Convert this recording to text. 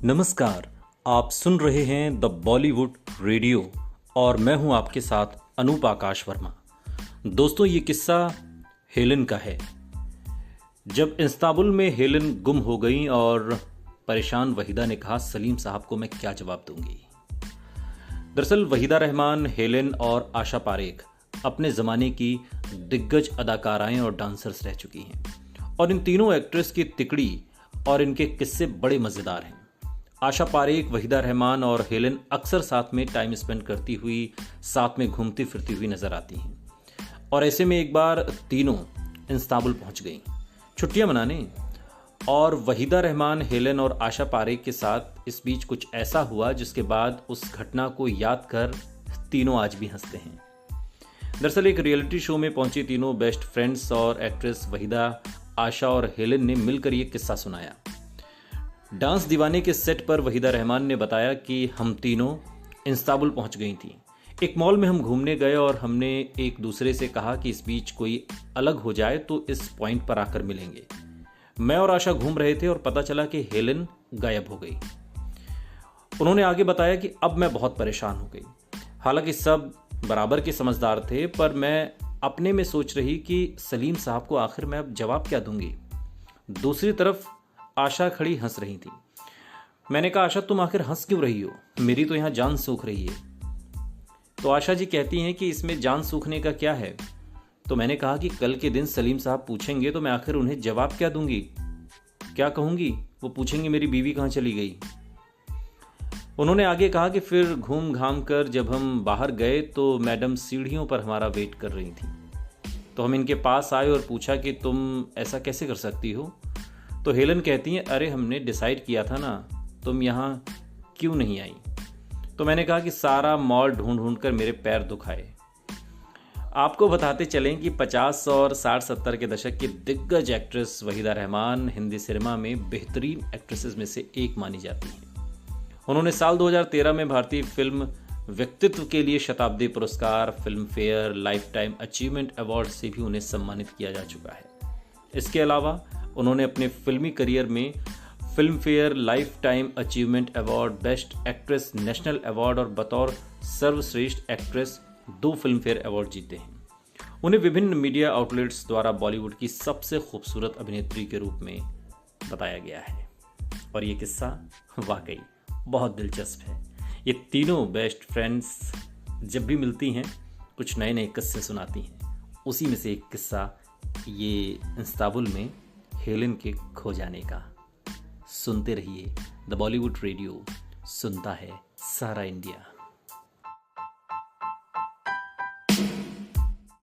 नमस्कार। आप सुन रहे हैं द बॉलीवुड रेडियो और मैं हूं आपके साथ अनूप आकाश वर्मा। दोस्तों, ये किस्सा हेलेन का है। जब इस्तांबुल में हेलेन गुम हो गई और परेशान वहीदा ने कहा, सलीम साहब को मैं क्या जवाब दूंगी। दरअसल वहीदा रहमान, हेलेन और आशा पारेख अपने ज़माने की दिग्गज अदाकाराएं और डांसर्स रह चुकी हैं और इन तीनों एक्ट्रेस की तिकड़ी और इनके किस्से बड़े मज़ेदार हैं। आशा पारेख, वहीदा रहमान और हेलेन अक्सर साथ में टाइम स्पेंड करती हुई, साथ में घूमती फिरती हुई नजर आती हैं और ऐसे में एक बार तीनों इस्तांबुल पहुंच गईं छुट्टियां मनाने। और वहीदा रहमान, हेलेन और आशा पारेख के साथ इस बीच कुछ ऐसा हुआ जिसके बाद उस घटना को याद कर तीनों आज भी हंसते हैं। दरअसल एक रियलिटी शो में पहुंची तीनों बेस्ट फ्रेंड्स और एक्ट्रेस वहीदा, आशा और हेलेन ने मिलकर ये किस्सा सुनाया। डांस दीवाने के सेट पर वहीदा रहमान ने बताया कि हम तीनों इस्तांबुल पहुंच गई थी। एक मॉल में हम घूमने गए और हमने एक दूसरे से कहा कि इस बीच कोई अलग हो जाए तो इस पॉइंट पर आकर मिलेंगे। मैं और आशा घूम रहे थे और पता चला कि हेलेन गायब हो गई। उन्होंने आगे बताया कि अब मैं बहुत परेशान हो गई। हालांकि सब बराबर के समझदार थे, पर मैं अपने में सोच रही कि सलीम साहब को आखिर मैं अब जवाब क्या दूंगी। दूसरी तरफ आशा खड़ी हंस रही थी। मैंने कहा, आशा तुम आखिर हंस क्यों रही हो? मेरी तो यहां जान सूख रही है। तो आशा जी कहती हैं कि इसमें जान सूखने का क्या है। तो मैंने कहा कि कल के दिन सलीम साहब पूछेंगे तो मैं आखिर उन्हें जवाब क्या दूंगी, क्या कहूंगी? वो पूछेंगे मेरी बीवी कहां चली गई। उन्होंने आगे कहा कि फिर घूम घाम कर जब हम बाहर गए तो मैडम सीढ़ियों पर हमारा वेट कर रही थी। तो हम इनके पास आए और पूछा कि तुम ऐसा कैसे कर सकती हो। तो हेलेन कहती हैं, अरे हमने डिसाइड किया था ना, तुम यहाँ क्यों नहीं आई। तो मैंने कहा कि सारा मॉल ढूंढ ढूंढ कर मेरे पैर दुखाए। आपको बताते चलें कि 50 और 60-70 के दशक की दिग्गज एक्ट्रेस वहीदा रहमान हिंदी सिनेमा में बेहतरीन एक्ट्रेसेस में से एक मानी जाती हैं। उन्होंने साल 2013 में भारतीय फिल्म व्यक्तित्व के लिए शताब्दी पुरस्कार, film fair life time achievement award से भी उन्हें सम्मानित किया जा चुका है। इसके अलावा उन्होंने अपने फिल्मी करियर में film fair life time achievement award, best actress national award और बतौर सर्वश्रेष्ठ एक्ट्रेस 2 फिल्म फेयर अवार्ड जीते हैं। उन्हें विभिन्न मीडिया आउटलेट्स द्वारा बॉलीवुड की सबसे खूबसूरत अभिनेत्री के रूप में बताया गया है। और ये किस्सा वाकई बहुत दिलचस्प है। ये तीनों बेस्ट फ्रेंड्स जब भी मिलती हैं कुछ नए नए किस्से सुनाती हैं। उसी में से एक किस्सा ये इस्तांबुल में हेलेन के खो जाने का। सुनते रहिए द बॉलीवुड रेडियो, सुनता है सारा इंडिया।